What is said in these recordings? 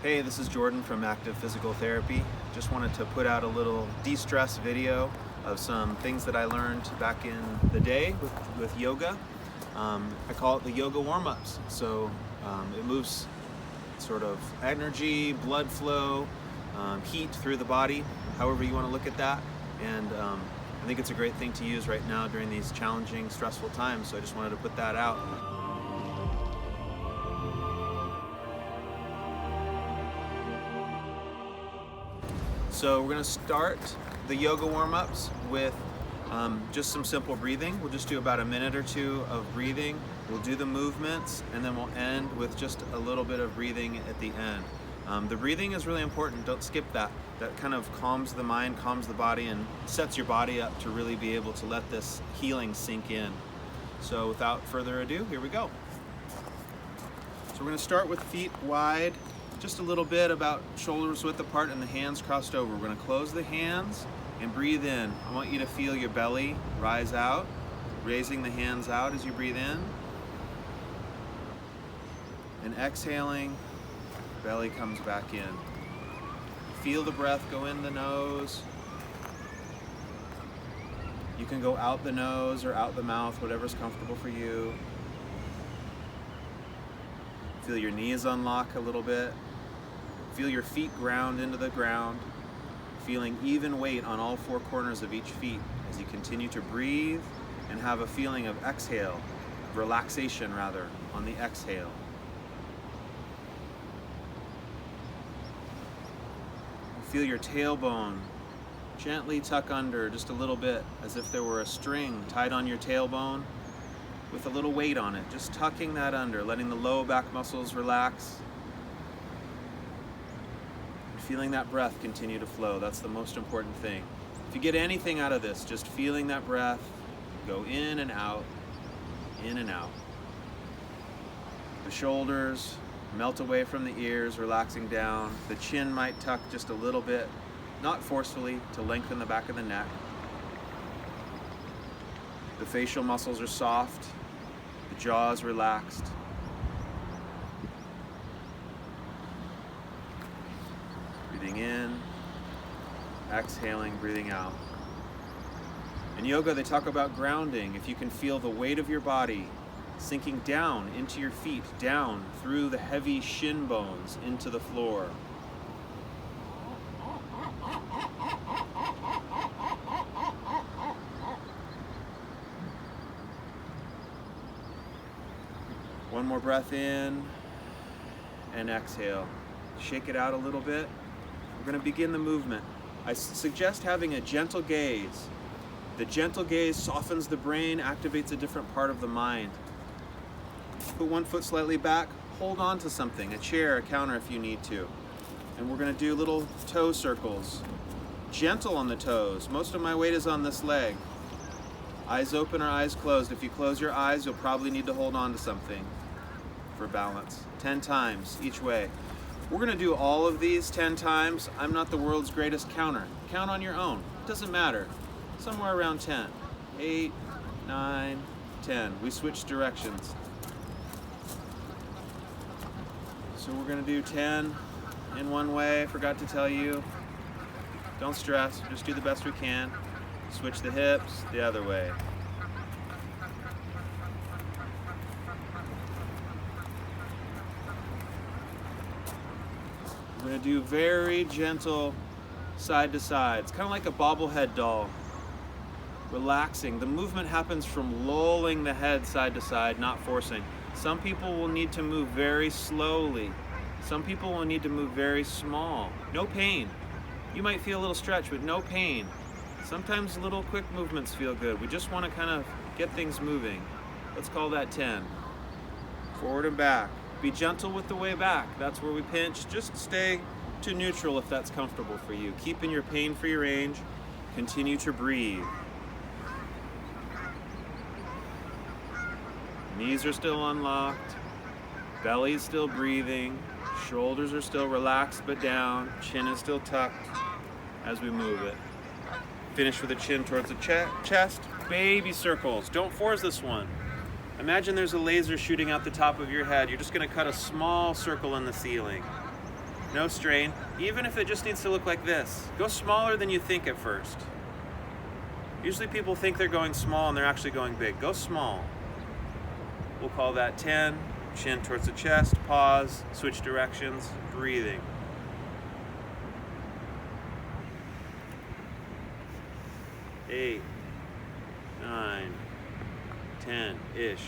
Hey, this is Jordan from Active Physical Therapy. Just wanted to put out a little de-stress video of some things that I learned back in the day with yoga. I call it the yoga warm-ups. So it moves sort of energy, blood flow, heat through the body, however you want to look at that. And I think it's a great thing to use right now during these challenging, stressful times. So I just wanted to put that out. So we're going to start the yoga warm-ups with just some simple breathing. We'll just do about a minute or two of breathing. We'll do the movements, and then we'll end with just a little bit of breathing at the end. The breathing is really important. Don't skip that. That kind of calms the mind, calms the body, and sets your body up to really be able to let this healing sink in. So without further ado, here we go. So we're going to start with feet wide, just a little bit, about shoulders width apart and the hands crossed over. We're going to close the hands and breathe in. I want you to feel your belly rise out, raising the hands out as you breathe in. And exhaling, belly comes back in. Feel the breath go in the nose. You can go out the nose or out the mouth, whatever's comfortable for you. Feel your knees unlock a little bit. Feel your feet ground into the ground, feeling even weight on all four corners of each feet as you continue to breathe and have a feeling of exhale, relaxation rather, on the exhale. Feel your tailbone gently tuck under just a little bit, as if there were a string tied on your tailbone with a little weight on it. Just tucking that under, letting the low back muscles relax. Feeling that breath continue to flow. That's the most important thing. If you get anything out of this, just feeling that breath go in and out, in and out. The shoulders melt away from the ears, relaxing down. The chin might tuck just a little bit, not forcefully, to lengthen the back of the neck. The facial muscles are soft. The jaw is relaxed. Breathing in, exhaling, breathing out. In yoga, they talk about grounding. If you can feel the weight of your body sinking down into your feet, down through the heavy shin bones into the floor. One more breath in and exhale. Shake it out a little bit. We're going to begin the movement. I suggest having a gentle gaze. The gentle gaze softens the brain, activates a different part of the mind. Put one foot slightly back, hold on to something, a chair, a counter if you need to. And we're going to do little toe circles. Gentle on the toes. Most of my weight is on this leg. Eyes open or eyes closed. If you close your eyes, you'll probably need to hold on to something for balance. 10 times each way. We're going to do all of these 10 times. I'm not the world's greatest counter. Count on your own. It doesn't matter. Somewhere around 10. 8, 9, 10. We switch directions. So we're going to do 10 in one way. Forgot to tell you. Don't stress. Just do the best we can. Switch the hips the other way. We're going to do very gentle side to side. It's kind of like a bobblehead doll. Relaxing. The movement happens from lulling the head side to side, not forcing. Some people will need to move very slowly. Some people will need to move very small. No pain. You might feel a little stretch, but no pain. Sometimes little quick movements feel good. We just want to kind of get things moving. Let's call that 10. Forward and back. Be gentle with the way back. That's where we pinch. Just stay to neutral if that's comfortable for you. Keep in your pain-free range. Continue to breathe. Knees are still unlocked. Belly's still breathing. Shoulders are still relaxed but down. Chin is still tucked as we move it. Finish with the chin towards the chest. Baby circles. Don't force this one. Imagine there's a laser shooting out the top of your head. You're just going to cut a small circle in the ceiling. No strain. Even if it just needs to look like this, go smaller than you think at first. Usually people think they're going small and they're actually going big. Go small. We'll call that 10. Chin towards the chest, pause, switch directions, breathing. 8, 9, 10-ish.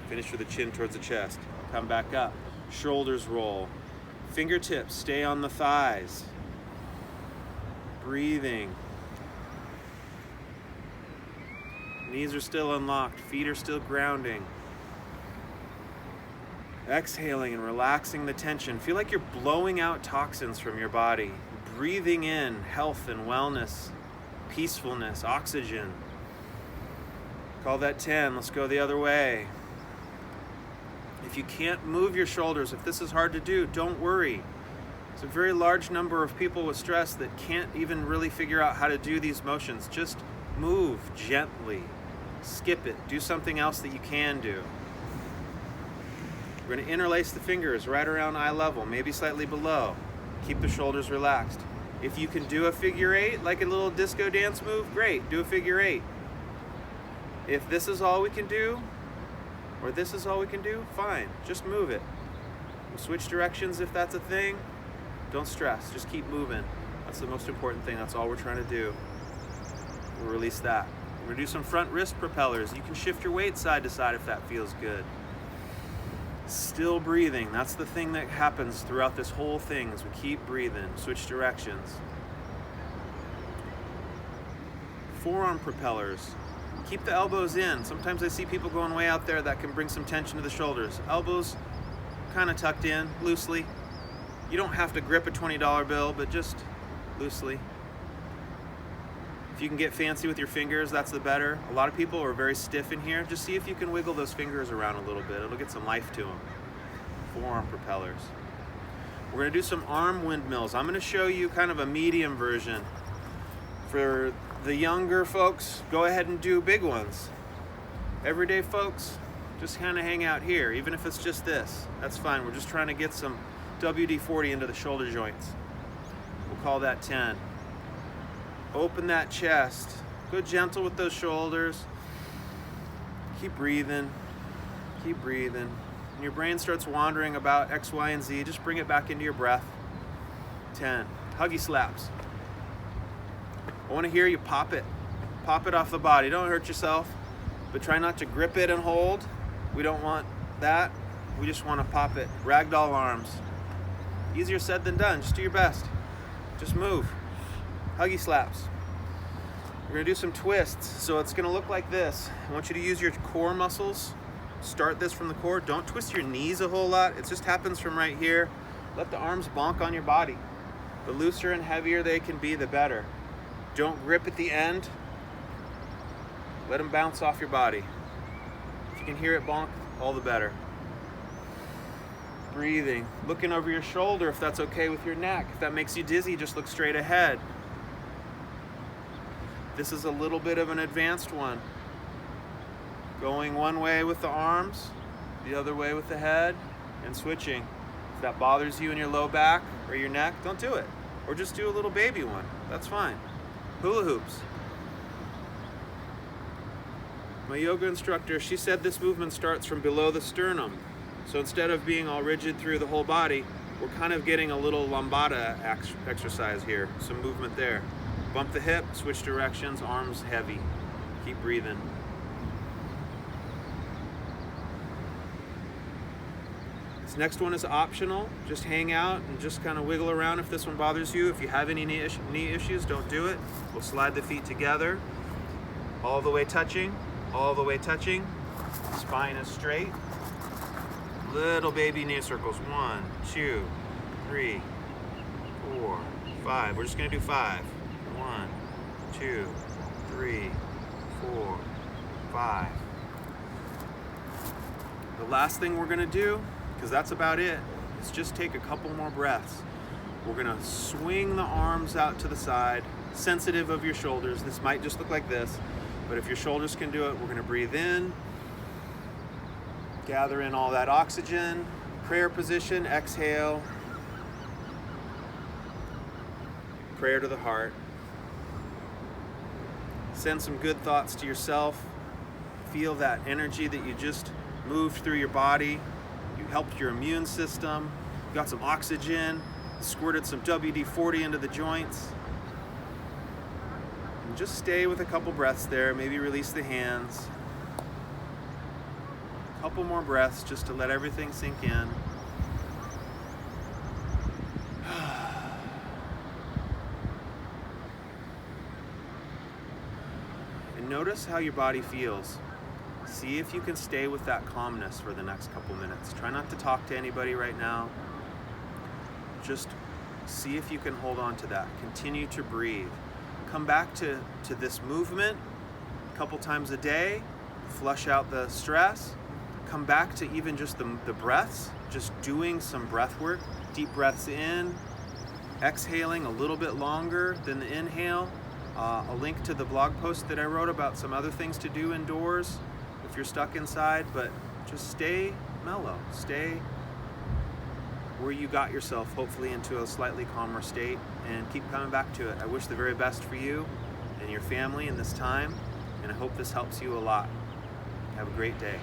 Finish with the chin towards the chest. Come back up. Shoulders roll. Fingertips stay on the thighs. Breathing. Knees are still unlocked. Feet are still grounding. Exhaling and relaxing the tension. Feel like you're blowing out toxins from your body. Breathing in health and wellness, peacefulness, oxygen. Call that 10. Let's go the other way. If you can't move your shoulders, if this is hard to do, don't worry. There's a very large number of people with stress that can't even really figure out how to do these motions. Just move gently. Skip it. Do something else that you can do. We're going to interlace the fingers right around eye level, maybe slightly below. Keep the shoulders relaxed. If you can do a figure 8, like a little disco dance move, great, do a figure 8. If this is all we can do, or this is all we can do, fine, just move it. We'll switch directions if that's a thing. Don't stress, just keep moving. That's the most important thing, that's all we're trying to do. We'll release that. We're gonna do some front wrist propellers. You can shift your weight side to side if that feels good. Still breathing. That's the thing that happens throughout this whole thing as we keep breathing. Switch directions. Forearm propellers. Keep the elbows in. Sometimes I see people going way out there that can bring some tension to the shoulders. Elbows kind of tucked in loosely. You don't have to grip a $20 bill, but just loosely. If you can get fancy with your fingers, that's the better. A lot of people are very stiff in here. Just see if you can wiggle those fingers around a little bit. It'll get some life to them. Forearm propellers. We're gonna do some arm windmills. I'm gonna show you kind of a medium version. For the younger folks, go ahead and do big ones. Everyday folks, just kind of hang out here, even if it's just this. That's fine. We're just trying to get some WD-40 into the shoulder joints. We'll call that 10. Open that chest. Go gentle with those shoulders. Keep breathing. Keep breathing. When your brain starts wandering about X, Y, and Z, just bring it back into your breath. 10. Huggy slaps. I want to hear you pop it. Pop it off the body. Don't hurt yourself, but try not to grip it and hold. We don't want that. We just want to pop it. Ragdoll arms. Easier said than done. Just do your best. Just move. Huggy slaps. We're going to do some twists. So it's going to look like this. I want you to use your core muscles. Start this from the core. Don't twist your knees a whole lot. It just happens from right here. Let the arms bonk on your body. The looser and heavier they can be, the better. Don't grip at the end. Let them bounce off your body. If you can hear it bonk, all the better. Breathing. Looking over your shoulder if that's okay with your neck. If that makes you dizzy, just look straight ahead. This is a little bit of an advanced one. Going one way with the arms, the other way with the head, and switching. If that bothers you in your low back or your neck, don't do it. Or just do a little baby one. That's fine. Hula hoops. My yoga instructor, she said this movement starts from below the sternum. So instead of being all rigid through the whole body, we're kind of getting a little lambada exercise here. Some movement there. Bump the hip, switch directions, arms heavy. Keep breathing. This next one is optional. Just hang out and just kind of wiggle around if this one bothers you. If you have any knee issues, don't do it. We'll slide the feet together. All the way touching, all the way touching. Spine is straight. Little baby knee circles. 1, 2, 3, 4, 5. We're just going to do 5. 1, 2, 3, 4, 5. The last thing we're going to do, because that's about it, is just take a couple more breaths. We're going to swing the arms out to the side, sensitive of your shoulders. This might just look like this, but if your shoulders can do it, we're going to breathe in, gather in all that oxygen, prayer position, exhale, prayer to the heart. Send some good thoughts to yourself. Feel that energy that you just moved through your body. You helped your immune system. You got some oxygen. Squirted some WD-40 into the joints. And just stay with a couple breaths there. Maybe release the hands. A couple more breaths just to let everything sink in. And notice how your body feels. See if you can stay with that calmness for the next couple minutes. Try not to talk to anybody right now. Just see if you can hold on to that. Continue to breathe. Come back to this movement a couple times a day. Flush out the stress. Come back to even just the breaths, just doing some breath work. Deep breaths in, exhaling a little bit longer than the inhale. A link to the blog post that I wrote about some other things to do indoors if you're stuck inside, but just stay mellow. Stay where you got yourself, hopefully into a slightly calmer state, and keep coming back to it. I wish the very best for you and your family in this time, and I hope this helps you a lot. Have a great day.